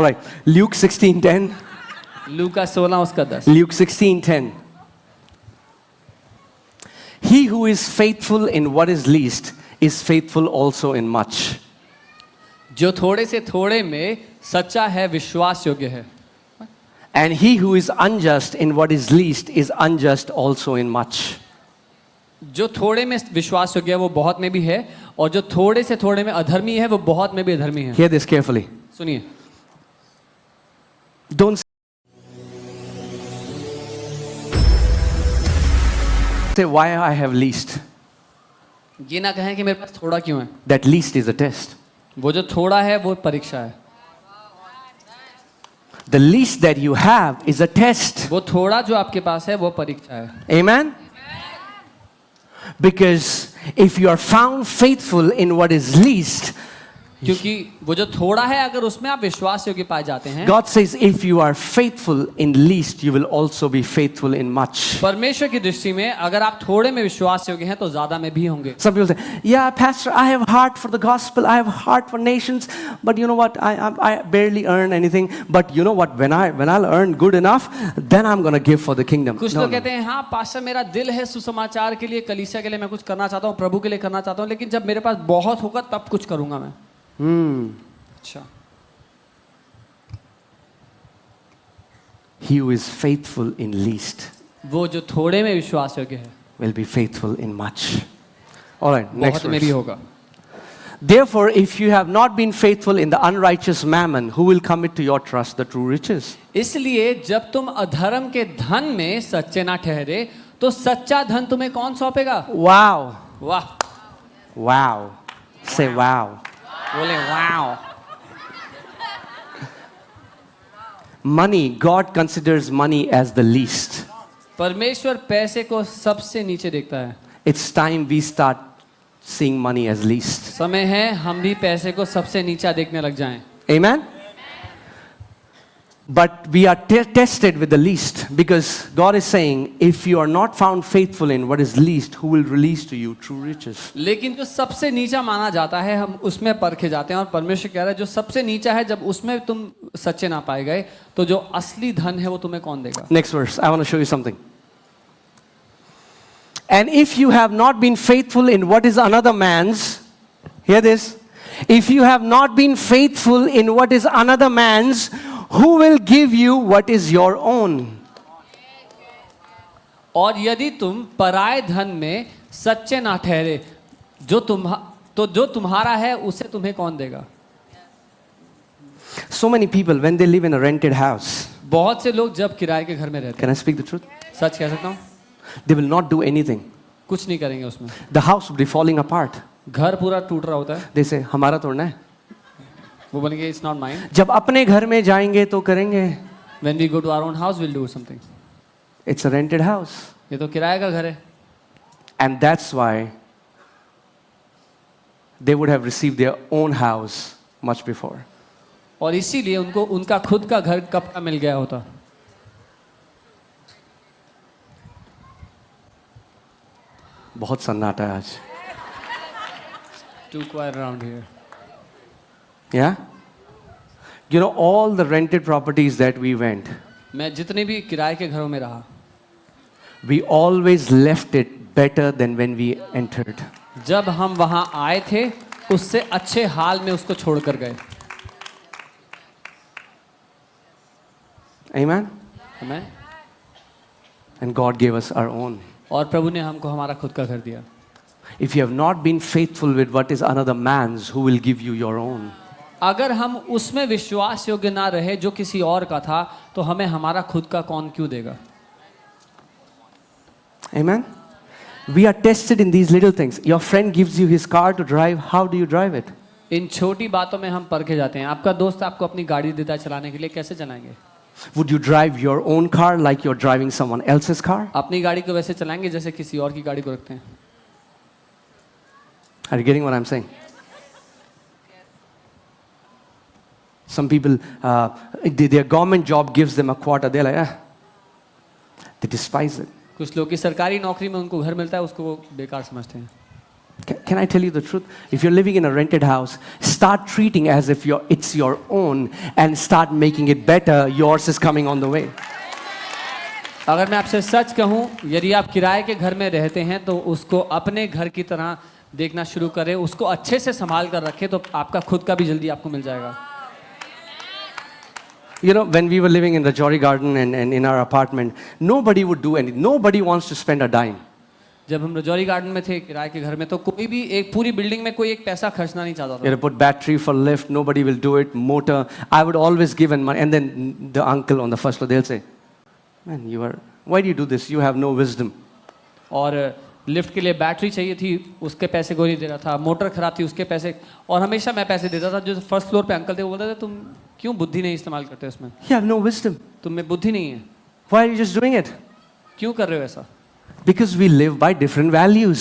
right. Luke 16:10. लूका 16 उसका 10. Luke 16:10. He who is faithful in what is least is faithful also in much. जो थोड़े से थोड़े में सच्चा है, विश्वास योग्य है. And he who is unjust in what is least is unjust also in much. जो थोड़े में विश्वास योग्य है वो बहुत में भी है, और जो थोड़े से थोड़े में अधर्मी है वो बहुत में भी अधर्मी है. Hear this carefully. सुनिए. Don't say why I have least. ये ना कहें कि मेरे पास थोड़ा क्यों है. That least is a test. वो जो थोड़ा है वो परीक्षा है. The least that you have is a test. वो थोड़ा जो आपके पास है वो परीक्षा है. Amen? Because if you are found faithful in what is least, क्योंकि वो जो थोड़ा है अगर उसमें आप विश्वास योग्य पाए जाते हैं, God says if you are faithful in least, you will also be faithful in much. परमेश्वर की दृष्टि में अगर आप थोड़े में विश्वास योग्य हैं तो ज्यादा में भी होंगे. Some people say, yeah, Pastor, I have heart for the gospel, I have heart for nations, but you know what, I barely earn anything, but you know what, when I'll earn good enough, then I'm going to give for the kingdom. कुछ लोग कहते हैं हाँ pastor मेरा दिल है सुसमाचार के लिए, कलीसिया के लिए मैं कुछ करना चाहता हूँ, प्रभु के लिए करना चाहता हूँ, लेकिन जब मेरे पास बहुत होगा तब कुछ करूंगा मैं. अच्छा. He who is faithful in least वो जो थोड़े में विश्वास योग्य है will be faithful in much. All right, next बहुत में भी verse. होगा. Therefore, if you have not been faithful in the unrighteous mammon, who will commit to your trust the true riches? इसलिए जब तुम अधर्म के धन में सच्चे ना ठहरे तो सच्चा धन तुम्हें कौन सौंपेगा. Wow. वाह. Wow. Say wow. बोले wow. Money, God considers money as the least. परमेश्वर पैसे को सबसे नीचे देखता है. It's time we start seeing money as least. समय है हम भी पैसे को सबसे नीचा देखने लग जाएं. Amen? But we are tested with the least because God is saying, if you are not found faithful in what is least, who will release to you true riches? लेकिन जो सबसे नीचा माना जाता है हम उसमें परखे जाते हैं, और परमेश्वर कह रहा है जो सबसे नीचा है जब उसमें तुम सच्चे ना पाए गए तो जो असली धन है वो तुम्हें कौन देगा. Next verse, I want to show you something. And if you have not been faithful in what is another man's, hear this, if you have not been faithful in what is another man's, who will give you what is your own? और यदि तुम पराये धन में सच्चे ना ठहरे जो तुम्हारा है उसे तुम्हें कौन देगा. So many people, when they live in a rented house, बहुत से लोग जब किराए के घर में रहते can I speak the truth? हैं, सच कह सकता हूँ, They will not do anything. कुछ नहीं करेंगे उसमें. The house will be falling apart. घर पूरा टूट रहा होता है. They say, हमारा तोड़ना है. वो बोलेंगे इट्स नॉट माइन. जब अपने घर में जाएंगे तो करेंगे. When we go to our own house we'll do something. It's a rented house. ये तो किराए का घर है. And that's why they would have received their own house much before. और इसीलिए उनको उनका खुद का घर कब का मिल गया होता. बहुत सन्नाटा है आज. Too quiet around here. Yeah? You know, all the rented properties that we went, मैं जितने भी किराए के घरों में रहा, we always left it better than when we entered. जब हम वहां आए थे उससे अच्छे हाल में उसको छोड़कर गए. Amen? Amen? And God gave us our own. और प्रभु ने हमको हमारा खुद का घर दिया. If you have not been faithful with what is another man's, who will give you your own? अगर हम उसमें विश्वास योग्य ना रहे जो किसी और का था तो हमें हमारा खुद का कौन क्यों देगा. Amen? We are tested in these little things. Your friend gives you his car to drive. How do you drive it? इन छोटी बातों में हम परखे जाते हैं. आपका दोस्त आपको अपनी गाड़ी देता है चलाने के लिए, कैसे चलाएंगे. Would you drive your own car like you're driving someone else's car? अपनी गाड़ी को वैसे चलाएंगे जैसे किसी और की गाड़ी को रखते हैं. Are you getting what I'm saying? Some people, their government job gives them a quota. They're like, they despise it. कुछ लोग की सरकारी नौकरी में उनको घर मिलता है उसको वो बेकार समझते हैं. Can I tell you the truth? If you're living in a rented house, start treating as if it's your own and start making it better. Yours is coming on the way. अगर मैं आपसे सच कहूं, यदि आप किराए के घर में रहते हैं तो उसको अपने घर की तरह देखना शुरू करें, उसको अच्छे से संभाल कर रखें, तो आपका खुद का भी जल्दी आपको मिल जाएगा. You know, when we were living in the Jory Garden and in our apartment, nobody would do anything. Nobody wants to spend a dime. जब हम रजौरी गार्डन में थे किराए के घर में, तो कोई भी एक पूरी बिल्डिंग में कोई एक पैसा खर्चना नहीं चाहता था. You know, put battery for lift, nobody will do it. Motor, I would always give money. And then the uncle on the first floor, they'll say, "Man, why do you do this? You have no wisdom." और lift के लिए battery चाहिए थी, उसके पैसे कोई नहीं दे रहा था. मोटर खराब थी, उसके पैसे, और हमेशा मैं पैसे देता था. जो फर्स्ट फ्लोर पे अंकल थे वो बोलते थे, तुम क्यों बुद्धि नहीं इस्तेमाल करते उसमें? You have no wisdom. तुम में बुद्धि नहीं है, Why are you just doing it? क्यों कर रहे हो ऐसा? Because we live by different values.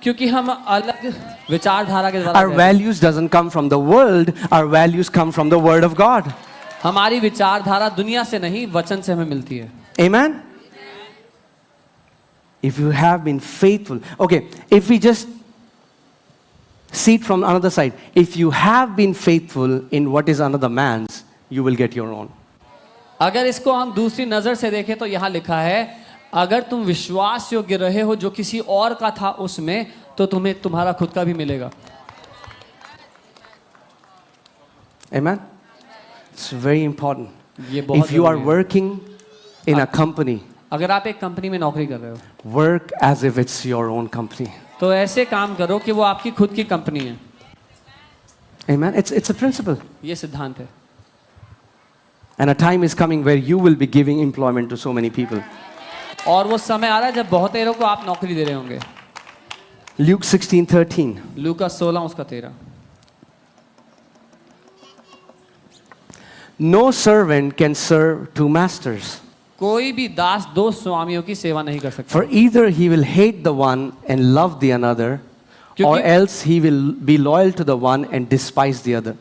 क्योंकि हम अलग विचारधारा के द्वारा Our रहते हैं. values doesn't come from the world. Our values come from the Word of God. हमारी विचारधारा दुनिया से नहीं, वचन से हमें मिलती है. Amen? If you have been faithful. Okay, if we just see it from another side. If you have been faithful in what is another man's, you will get your own. अगर इसको हम दूसरी नजर से देखें तो यहाँ लिखा है, अगर तुम विश्वास योग्य रहे हो जो किसी और का था उसमें, तो तुम्हें तुम्हारा खुद का भी मिलेगा. Amen? It's very important. ये बहुत If you are जरूरी है. working in a company, अगर आप एक कंपनी में नौकरी कर रहे हो, work as if it's your own company. तो ऐसे काम करो कि वो आपकी खुद की कंपनी है. Amen? It's a principle. ये सिद्धांत है. And a time is coming where you will be giving employment to so many people. और वो समय आ रहा है जब बहुत लोगों को आप नौकरी दे रहे होंगे. Luke 16:13. लूका 16 उसका 13. No servant can serve two masters. कोई भी दास दो स्वामियों की सेवा नहीं कर सकता. For either he will hate the one and love the another, or क्योंकि- else he will be loyal to the one and despise the other.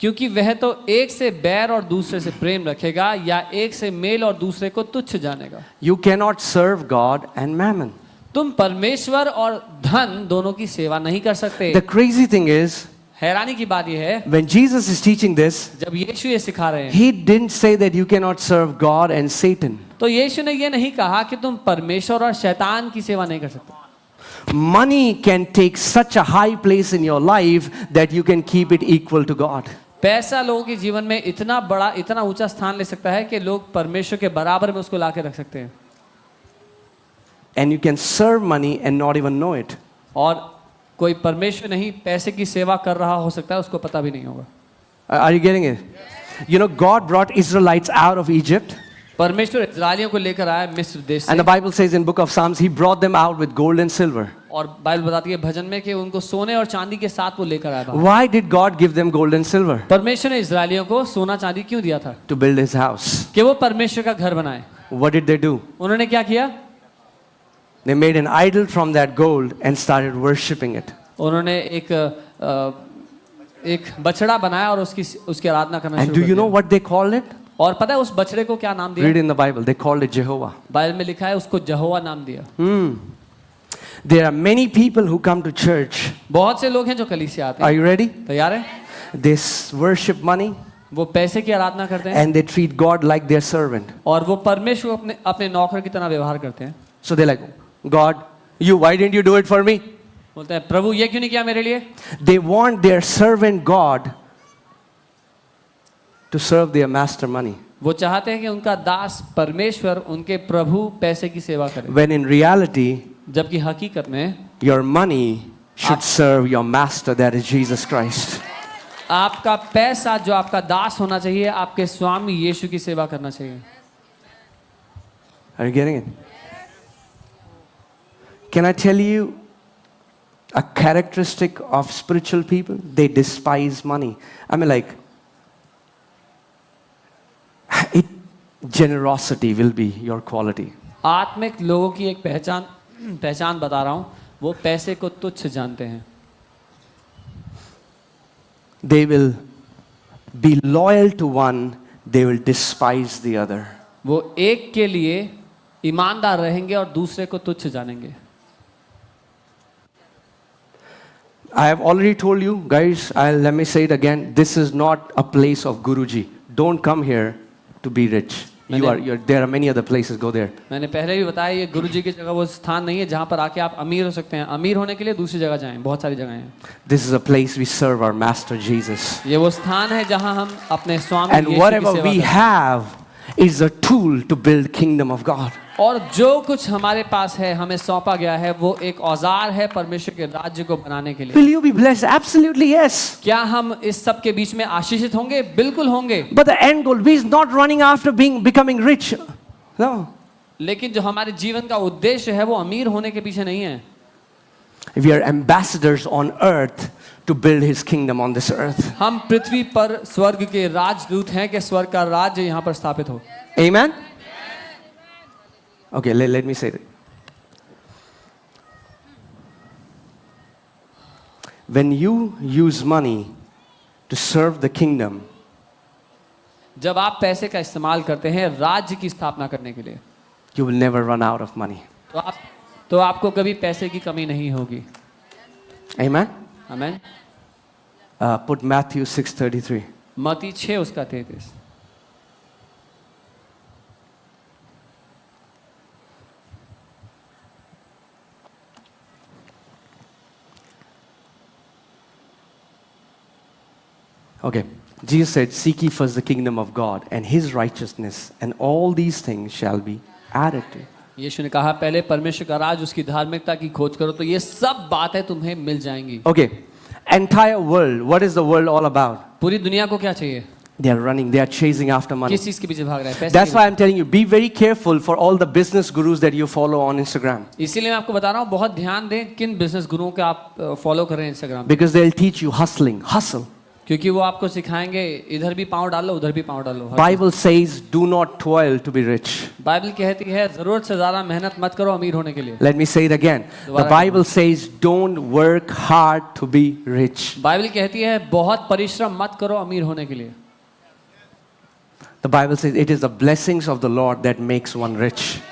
क्योंकि वह तो एक से बैर और दूसरे से प्रेम रखेगा, या एक से मेल और दूसरे को तुच्छ जानेगा. You cannot serve God and mammon. तुम परमेश्वर और धन दोनों की सेवा नहीं कर सकते. The crazy thing is, हैरानी की बात यह है, when Jesus is teaching this, जब यीशु ये सिखा रहे हैं, he didn't say that you cannot serve God and Satan. तो यीशु ने ये नहीं कहा कि तुम परमेश्वर और शैतान की सेवा नहीं कर सकते. Money can take such a high place in your life that you can keep it equal to God. पैसा लोगों के जीवन में इतना बड़ा, इतना ऊंचा स्थान ले सकता है कि लोग परमेश्वर के बराबर में उसको लाके रख सकते हैं. And you can serve money and not even know it. और कोई परमेश्वर नहीं, पैसे की सेवा कर रहा हो सकता है, उसको पता भी नहीं होगा. Are you getting it? You know, God brought Israelites out of Egypt. परमेश्वर इस्राएलियों को लेकर आया मिस्र देश And the से, Bible says in book of Psalms, he brought them out with gold and silver. और बाइबल बताती है भजन में कि उनको सोने और चांदी के साथ वो लेकर आया. Why did God give them gold and silver? परमेश्वर ने इस्राएलियों को सोना चांदी क्यों दिया था? To build his house. कि वो परमेश्वर का घर बनाए. What did they do? उन्होंने क्या किया? They made an idol from that gold and started worshipping it. उन्होंने एक बछड़ा बनाया और उसकी आराधना करना And शुरू do कर you know दिया. what they called it? और पता है उस बछड़े को क्या नाम Read दिया? in the Bible. They called it Jehovah. Bible में लिखा है उसको यहोवा नाम दिया. There are many people who come to church. बहुत से लोग हैं जो कलीसिया आते Are हैं. you ready? तैयार है? They worship money वो पैसे की आराधना करते हैं and they treat God like their servant. और वो परमेश्वर को अपने नौकर की तरह व्यवहार करते हैं. So they're like, God, why didn't you do it for me? बोलते हैं प्रभु ये क्यों नहीं किया मेरे लिए? They want their servant God to serve their master money. वो चाहते हैं कि उनका दास परमेश्वर उनके प्रभु पैसे की सेवा करे, When in reality, जबकि हकीकत में your money should serve your master, that is Jesus Christ. आपका पैसा जो आपका दास होना चाहिए, आपके स्वामी यीशु की सेवा करना चाहिए. Are you getting it? Can I tell you a characteristic of spiritual people? They despise money. I mean, like, generosity will be your quality. आत्मिक लोगों की एक पहचान बता रहा हूँ, वो पैसे को तुच्छ जानते हैं. They will be loyal to one, they will despise the other. वो एक के लिए ईमानदार रहेंगे और दूसरे को तुच्छ जानेंगे. I have already told you, guys, let me say it again. This is not a place of Guruji. Don't come here to be rich. There are many other places, go there. मैंने पहले भी बताया ये गुरुजी की जगह वो स्थान नहीं है जहाँ पर आके आप अमीर हो सकते हैं। अमीर होने के लिए दूसरी जगह जाएं, बहुत सारी जगह हैं। This is a place we serve our Master Jesus. ये वो स्थान है जहाँ हम अपने स्वामी And यीशु की whatever सेवा we करते हैं। have is a tool to build kingdom of God. और जो कुछ हमारे पास है हमें सौंपा गया है वो एक औजार है परमेश्वर के राज्य को बनाने के लिए। Will you be blessed? Absolutely yes. क्या हम इस सब के बीच में आशीषित होंगे? बिल्कुल होंगे। But the end goal, we is not running after becoming rich. No. लेकिन जो हमारे जीवन का उद्देश्य है वो अमीर होने के पीछे नहीं है। We are ambassadors on earth to build his kingdom on this earth. हम पृथ्वी पर स्वर्ग के राजदूत हैं कि स्वर्ग का राज्य यहाँ पर स्थापित हो। Amen. Okay, let me say it. When you use money to serve the kingdom, जब आप पैसे का इस्तेमाल करते हैं राज्य की स्थापना करने के लिए, you will never run out of money. तो आपको कभी पैसे की कमी नहीं होगी। Amen. आमीन। Put Matthew 6:33. मत्ती 6 उसका 33। Okay. Jesus said, "Seek ye first the kingdom of God and his righteousness, and all these things shall be added to you." यीशु ने कहा पहले परमेश्वर का राज उसकी धार्मिकता की खोज करो तो ये सब बातें तुम्हें मिल जाएंगी। Okay. Entire world, what is the world all about? पूरी दुनिया को क्या चाहिए? They are running, they are chasing after money. किस चीज के पीछे भाग रहा है? पैसे That's के why I'm telling you, be very careful for all the business gurus that you follow on Instagram. पीछे। इसीलिए मैं आपको बता रहा हूँ बहुत ध्यान दें किन बिजनेस गुरुओं के आप फॉलो कर रहे हैं Instagram. Because they'll teach you hustle. क्योंकि वो आपको सिखाएंगे इधर भी पाँव डालो उधर भी पाँव डालो। Bible says, do not toil to be rich. Bible कहती है जरूरत से ज्यादा मेहनत मत करो अमीर होने के लिए। Let me say it again. The Bible says, don't work hard to be rich. Bible कहती है बहुत परिश्रम मत करो अमीर होने के लिए। The Bible says, it is the blessings of the Lord that makes one rich.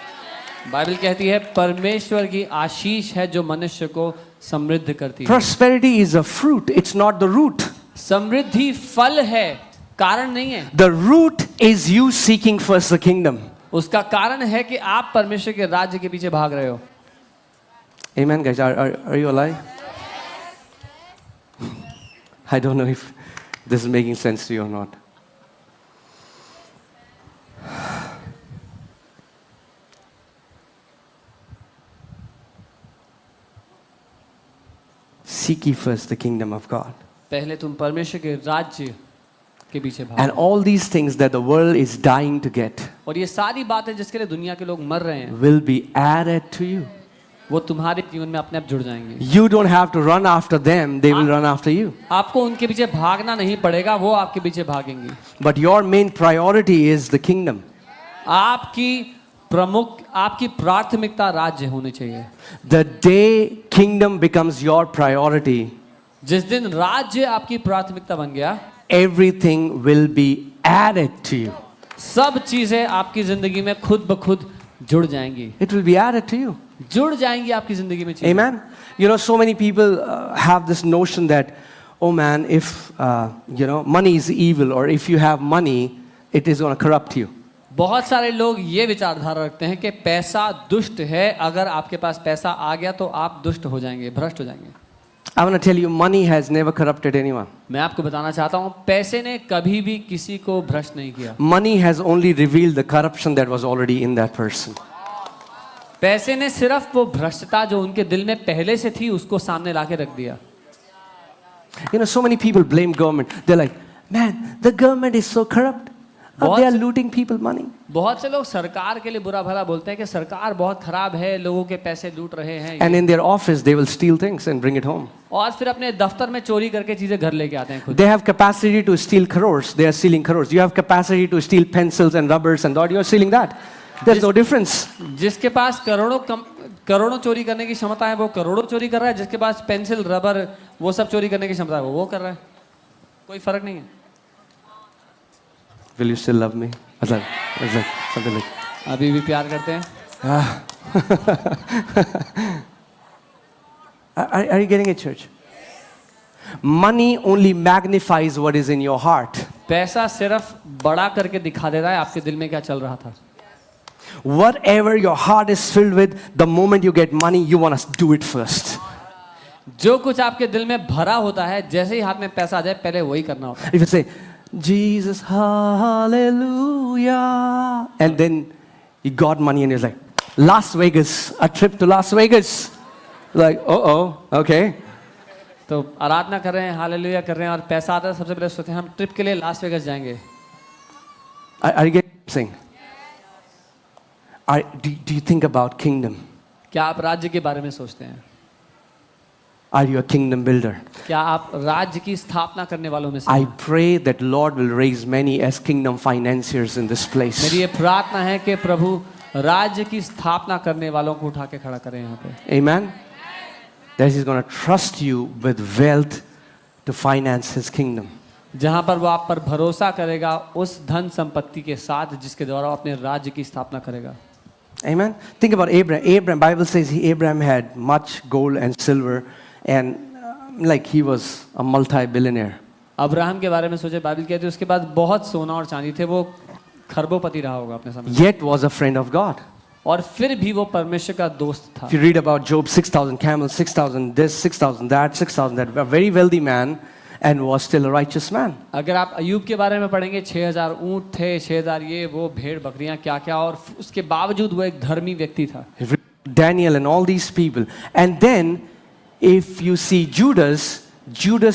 Bible कहती है परमेश्वर की आशीष है जो मनुष्य को समृद्ध करती है। Prosperity is a fruit, it's not the root. समृद्धि फल है, कारण नहीं है। The root is you seeking first the kingdom. उसका कारण है कि आप परमेश्वर के राज्य के पीछे भाग रहे हो। Amen, guys. Are you alive? I don't know if this is making sense to you or not. Seek ye first the kingdom of God. पहले तुम परमेश्वर के राज्य के पीछे And भागो। all these things that the world is dying to get और ये सारी बातें जिसके लिए दुनिया के लोग मर रहे हैं will be added to you. वो तुम्हारे जीवन में अपने आप जुड़ जाएंगे। You don't have to run after them, they will run after you. आपको उनके पीछे भागना नहीं पड़ेगा, वो आपके पीछे भागेंगे। But your main priority is the kingdom. आपकी प्राथमिकता राज्य होनी चाहिए। The day kingdom becomes your priority, जिस दिन राज्य आपकी प्राथमिकता बन गया, everything will be added to you. सब चीजें आपकी जिंदगी में खुद ब खुद जुड़ जाएंगी। It will be added to you. जुड़ जाएंगी आपकी जिंदगी में चीजें। Amen. You know, so many people have this notion that, oh man, if money is evil, or if you have money, it is going to corrupt you. बहुत सारे लोग ये विचारधारा रखते हैं कि पैसा दुष्ट है, अगर आपके पास पैसा आ गया तो आप दुष्ट हो जाएंगे, भ्रष्ट हो जाएंगे। I want to tell you, money has never corrupted anyone. मैं आपको बताना चाहता हूँ पैसे ने कभी भी किसी को भ्रष्ट नहीं किया। Money has only revealed the corruption that was already in that person. पैसे ने सिर्फ वो भ्रष्टता जो उनके दिल में पहले से थी उसको सामने लाके रख दिया। You know, so many people blame government. They're like, man, the government is so corrupt. They are looting people money. बहुत से लोग सरकार के लिए बुरा भला बोलते हैं कि सरकार बहुत खराब है, लोगों के पैसे लूट रहे हैं। And in their office, they will steal things and bring it home. और फिर अपने दफ्तर में चोरी करके चीजें घर लेके आते हैं खुद। They have capacity to steal crores. They are stealing crores. You have capacity to steal pencils and rubbers and all. You are stealing that. There's no difference. जिसके पास करोड़ों चोरी करने की क्षमता है वो करोड़ों चोरी कर रहा है, जिसके पास पेंसिल रबर वो सब चोरी करने की क्षमता है वो कर रहा है, कोई फर्क नहीं है। Will you still love me? Like something like. अभी भी प्यार करते हैं? Are you getting it, church? Money only magnifies what is in your heart. पैसा सिर्फ बड़ा करके दिखा देता है आपके दिल में क्या चल रहा था. Whatever your heart is filled with, the moment you get money, you want to do it first. जो कुछ आपके दिल में भरा होता है, जैसे ही हाथ में पैसा आ जाए पहले वही करना होता है. If you say, Jesus, hallelujah, and then you got money and you're like, Las Vegas, a trip to Las Vegas. Like, okay. तो आराधना कर रहे हैं, हालेलुया कर रहे हैं और पैसा आता है, सबसे पहले सोचते हैं हम ट्रिप के लिए लास वेगस जाएंगे. Are you getting saying? Do you think about kingdom? क्या आप राज्य के बारे में सोचते हैं? Are you a kingdom builder? क्या आप राज्य की स्थापना करने वालों में से I हैं? pray that Lord will raise many as kingdom financiers in this place. मेरी ये प्रार्थना है कि प्रभु राज्य की स्थापना करने वालों को उठा के खड़ा करें यहाँ पे. Amen? That He's going to trust you with wealth to finance His kingdom. जहाँ पर वो आप पर भरोसा करेगा उस धन संपत्ति के साथ जिसके द्वारा वो अपने राज्य की स्थापना करेगा. Amen? Think about Abraham. Abraham, Bible says Abraham had much gold and silver and like he was a multi-billionaire. Abraham के बारे में सोचे, बाइबल कहती है उसके पास बहुत सोना और चांदी थे, वो खरबोपति रहा होगा अपने समय. Yet was a friend of God. और फिर भी वो परमेश्वर का दोस्त था. If you read about Job, 6,000 camels, 6,000 this, 6,000 that, 6,000 that, a very wealthy man and was still a righteous man. अगर आप अयूब के बारे में पढ़ेंगे 6,000 ऊंट थे, 6,000 ये वो भेड़ बकरियां क्या क्या, और उसके बावजूद वो एक धर्मी व्यक्ति था. If you read Daniel and all these people. And then if you see Judas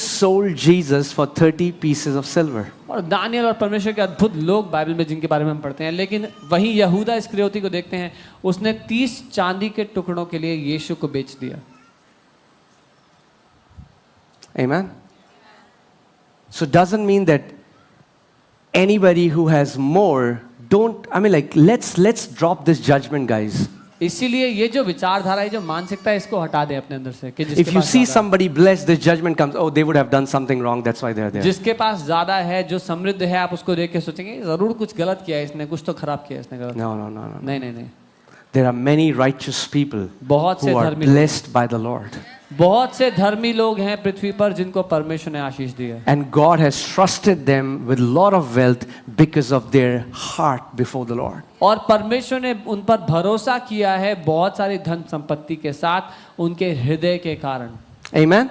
sold Jesus for 30 pieces of silver. और दानियल और परमेश्वर के अद्भुत लोग बाइबल में जिनके बारे में हम पढ़ते हैं, लेकिन वहीं यहूदा इस्करियोती को देखते हैं, उसने 30 चांदी के टुकड़ों के लिए यीशु को बेच दिया. Amen? So it doesn't mean that anybody who has more let's drop this judgment, guys. इसीलिए ये जो विचारधारा है, जो मानसिकता है, इसको हटा दें अपने अंदर से कि If you see somebody blessed, this judgment comes, oh, they would have done something wrong, that's why they're there. जिसके पास ज्यादा है, जो समृद्ध है, आप उसको देख के सोचेंगे जरूर कुछ गलत किया है इसने, कुछ तो खराब किया है इसने गलत. No. नहीं नहीं नहीं. There are many righteous people बहुत से who are धर्मी blessed by the Lord. बहुत से धर्मी लोग हैं पृथ्वी पर जिनको परमेश्वर ने आशीष दी है. And God has trusted them with a lot of wealth because of their heart before the Lord. और परमेश्वर ने उन पर भरोसा किया है बहुत सारी धन संपत्ति के साथ उनके हृदय के कारण. Amen?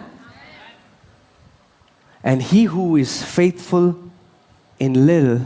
And he who is faithful in little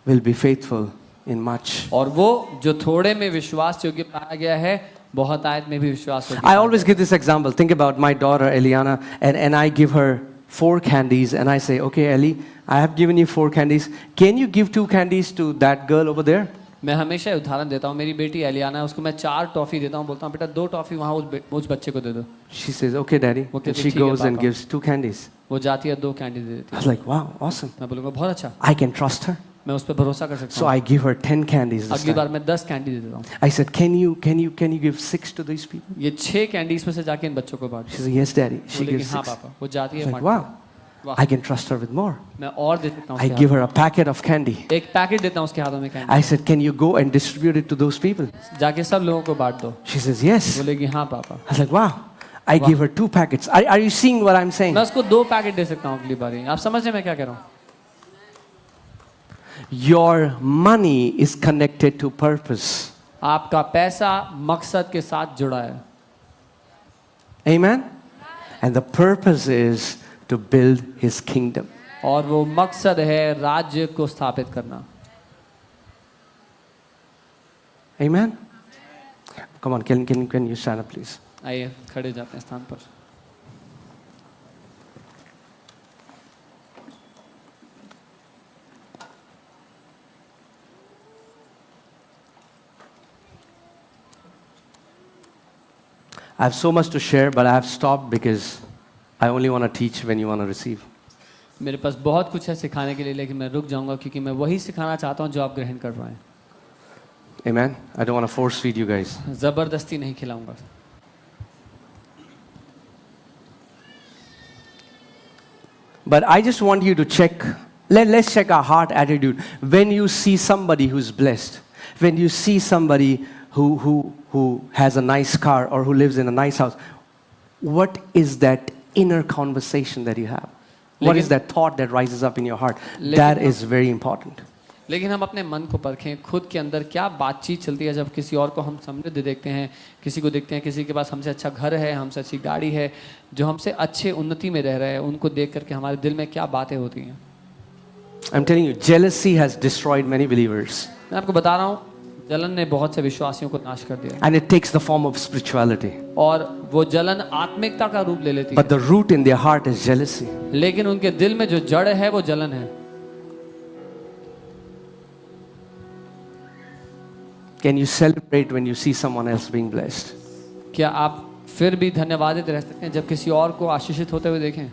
will be faithful in much. और वो जो थोड़े में विश्वास योग्य पाया गया है, बहुत आयत में भी विश्वास योग्य. I always give this example. Think about my daughter Eliana, and I give her 4 candies, and I say, okay, Ellie, I have given you 4 candies. Can you give 2 candies to that girl over there? मैं हमेशा उदाहरण देता हूँ. मेरी बेटी एलियाना है, उसको मैं 4 टॉफी देता हूँ, बोलता हूँ बेटा 2 टॉफी वहाँ उस बच्चे को दे दो. She says, okay, Daddy. Okay, And she ठीक है, goes and पापा. gives 2 candies. वो जाती है 2 कैंडी दे देती I है. was like, wow, awesome. मैं बोलूँगा बहुत अच्छा, I can trust her. मैं उस पर भरोसा कर सकता So हूँ. I give her 10 candies this अगली बार time. मैं 10 कैंडी दे देता हूँ. I said, can you give 6 to these people? ये 6 कैंडी इसमें से जाके इन बच्चों को बांट She दो. said, yes, Daddy. She बोलेगी gives हाँ 6. पापा. वो जाती I है was like, बांटती wow, है. वाह, I can trust her with more. मैं और दे सकता हूँ I उसके give हाथ her a packet of candy. में. एक पैकेट देता हूँ उसके हाथों में candy. I said, can you go and distribute it to those people? जाके सब लोगों को बांट दो. She says, yes. बोलेगी हाँ पापा. I was like, wow. I give her 2 packets. Are you seeing what I'm saying? मैं उसको 2 पैकेट दे सकता हूँ अगली बारी. आप समझ रहे हैं मैं क्या कह रहा हूँ? Your money is connected to purpose. आपका पैसा मकसद के साथ जुड़ा है. Amen? And the purpose is to build His kingdom. और वो मकसद है राज्य को स्थापित करना. Amen? Come on, can you stand up, please? आइए खड़े जाते हैं स्थान पर. I have so much to share, but I have stopped because I only want to teach when you want to receive. मेरे पास बहुत कुछ है सिखाने के लिए, लेकिन मैं रुक जाऊंगा क्योंकि मैं वही सिखाना चाहता हूं जो आप ग्रहण कर रहे हैं. Amen? I don't want to force feed you guys. जबरदस्ती नहीं खिलाऊंगा. But I just want you to check, let's check our heart attitude. When you see somebody who's blessed, when you see somebody who has a nice car or who lives in a nice house, what is that inner conversation that you have? What is लेकिन- that thought that rises up in your heart? लेकिन That हम- is very important. लेकिन हम अपने मन को परखें, खुद के अंदर क्या बातचीत चलती है जब किसी और को हम समृद्ध देखते हैं, किसी को देखते हैं किसी के पास हमसे अच्छा घर है, हमसे अच्छी गाड़ी है, जो हमसे अच्छे उन्नति में रह रहे हैं, उनको देख करके हमारे दिल में क्या बातें होती हैं। I'm telling you, jealousy has destroyed many believers. मैं आपको बता रहा हूँ, जलन ने बहुत से विश्वासियों को नाश कर दिया And it takes the form of spirituality. और वो जलन आत्मिकता का रूप ले लेती But the root in their heart is jealousy. है, लेकिन उनके दिल में जो जड़ है वो जलन है। Can you celebrate when you see someone else being blessed? क्या आप फिर भी धन्यवादित रह सकते हैं जब किसी और को आशीषित होते हुए देखें?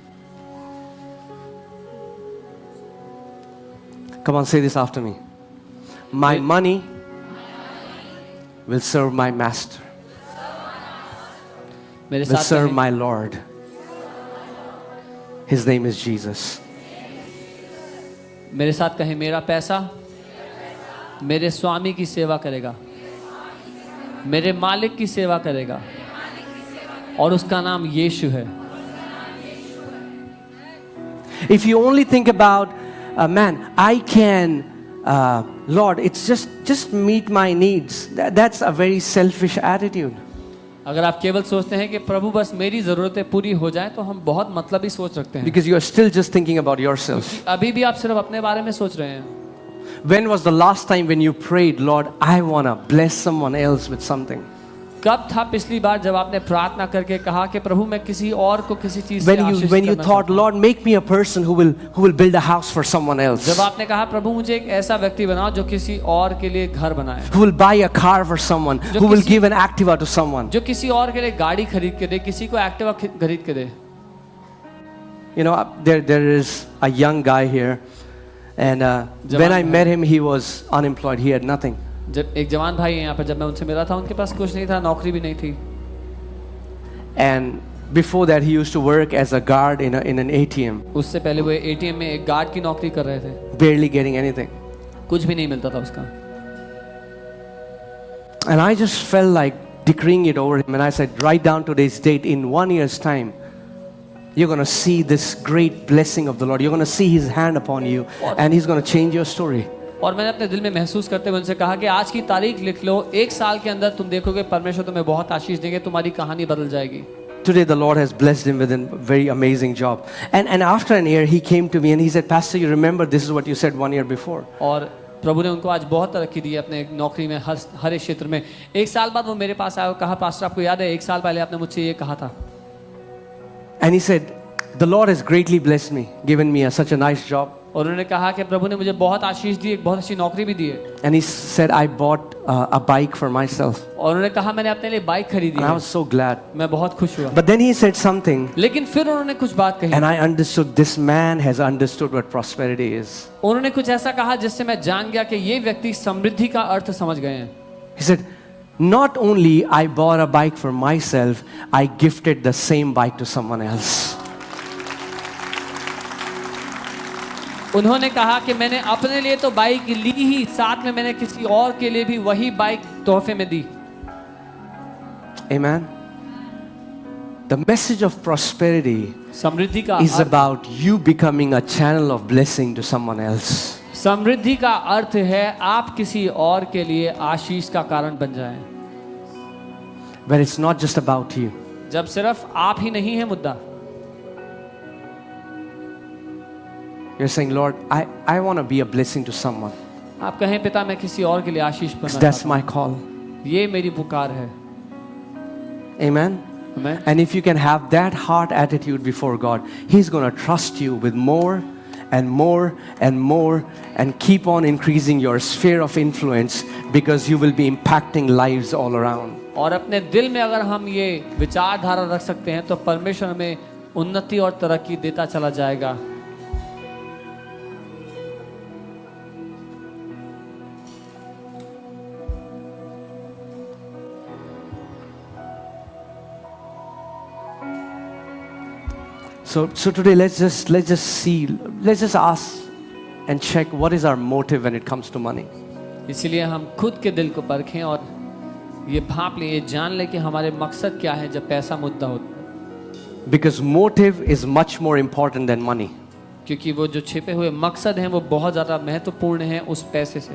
Come on, say this after me. My money will serve my master, मेरे will साथ serve कहें, my Lord. His name is Jesus. मेरे साथ कहें, मेरा पैसा मेरे स्वामी की सेवा करेगा, मेरे मालिक की सेवा करेगा, और उसका नाम यीशु है। If you only think about, man, I can, Lord, it's just meet my needs. That's a very selfish attitude. अगर आप केवल सोचते हैं कि प्रभु बस मेरी जरूरतें पूरी हो जाए, तो हम बहुत मतलबी सोच रखते हैं, Because you are still just thinking about yourself. अभी भी आप सिर्फ अपने बारे में सोच रहे हैं। When was the last time when you prayed, Lord, I want to bless someone else with something? कब था पिछली बार जब आपने प्रार्थना करके कहा कि प्रभु मैं किसी और को किसी चीज से आशीषित When you करना thought, चाहता हूं? Lord, make me a person who will build a house for someone else, जब आपने कहा प्रभु मुझे एक ऐसा व्यक्ति बनाओ जो किसी और के लिए घर बनाए, who will buy a car for someone, जो who will किसी- give an Activa to someone. जो किसी और के लिए गाड़ी खरीद के दे, किसी को एक्टिवा खरीद के दे। You know, there is a young guy here, and when I met him, he was unemployed. He had nothing. जब एक जवान भाई है यहाँ पर, जब मैं उनसे मिला था उनके पास कुछ नहीं था, नौकरी भी नहीं थी, And before that, he used to work as a guard in an ATM, उससे पहले वो एटीएम में एक गार्ड की नौकरी कर रहे थे, barely getting anything. कुछ भी नहीं मिलता था उसका। And I just felt like decreeing it over him, and I said, write down today's date. In 1 year's time, you're going to see this great blessing of the Lord. You're going to see His hand upon you, and He's going to change your story. और मैंने अपने दिल में महसूस करते हुए उनसे कहा कि आज की तारीख लिख लो, 1 साल के अंदर तुम देखोगे परमेश्वर तुम्हें बहुत आशीष देंगे, तुम्हारी कहानी बदल जाएगी। Today, the Lord has blessed him with a very amazing job. And after an year, he came to me and he said, Pastor, you remember this is what you said 1 year before. और प्रभु ने उनको आज बहुत तरक्की दी है अपने नौकरी में, हर एक क्षेत्र में। 1 साल बाद वो मेरे पास आया और कहा, पास्टर आपको याद है 1 साल पहले आपने मुझसे ये कहा था। And he said, the Lord has greatly blessed me, given me such a nice job. और उन्होंने कहा कि प्रभु ने मुझे बहुत आशीष दी, एक बहुत अच्छी नौकरी भी दी है। And he said, I bought a bike for myself. और उन्होंने कहा मैंने अपने लिए बाइक खरीदी And I है। was so glad. मैं बहुत खुश हुआ। But then he said something, लेकिन फिर उन्होंने कुछ बात कही, and I understood this man has understood what prosperity is. उन्होंने कुछ ऐसा कहा जिससे मैं जान गया कि ये व्यक्ति समृद्धि का अर्थ समझ गए हैं। He said, not only I bought a bike for myself, I gifted the same bike to someone else. उन्होंने कहा कि मैंने अपने लिए तो बाइक ली ही, साथ में मैंने किसी और के लिए भी वही बाइक तोहफे में दी। Amen. The message of prosperity समृद्धि का is about you becoming a channel of blessing to someone else. समृद्धि का अर्थ है आप किसी और के लिए आशीष का कारण बन जाएं। Where it's not just about you. जब सिर्फ आप ही नहीं है मुद्दा, You're saying, Lord, I want to be a blessing to someone. आप कहें पिता मैं किसी और के लिए आशीष बनना That's चाहता my call. हूं। ये मेरी पुकार है। Amen. Amen. And if you can have that heart attitude before God, He's going to trust you with more and more and more and keep on increasing your sphere of influence because you will be impacting lives all around. और अपने दिल में अगर हम ये विचारधारा रख सकते हैं तो परमेश्वर हमें उन्नति और तरक्की देता चला जाएगा। So today let's just ask and check what is our motive when it comes to money. इसलिए हम खुद के दिल को परखें और ये भांप लें, ये जान लें कि हमारे मकसद क्या है जब पैसा मुद्दा होता है। Because motive is much more important than money. क्योंकि वो जो छिपे हुए मकसद हैं वो बहुत ज़्यादा महत्वपूर्ण हैं उस पैसे से.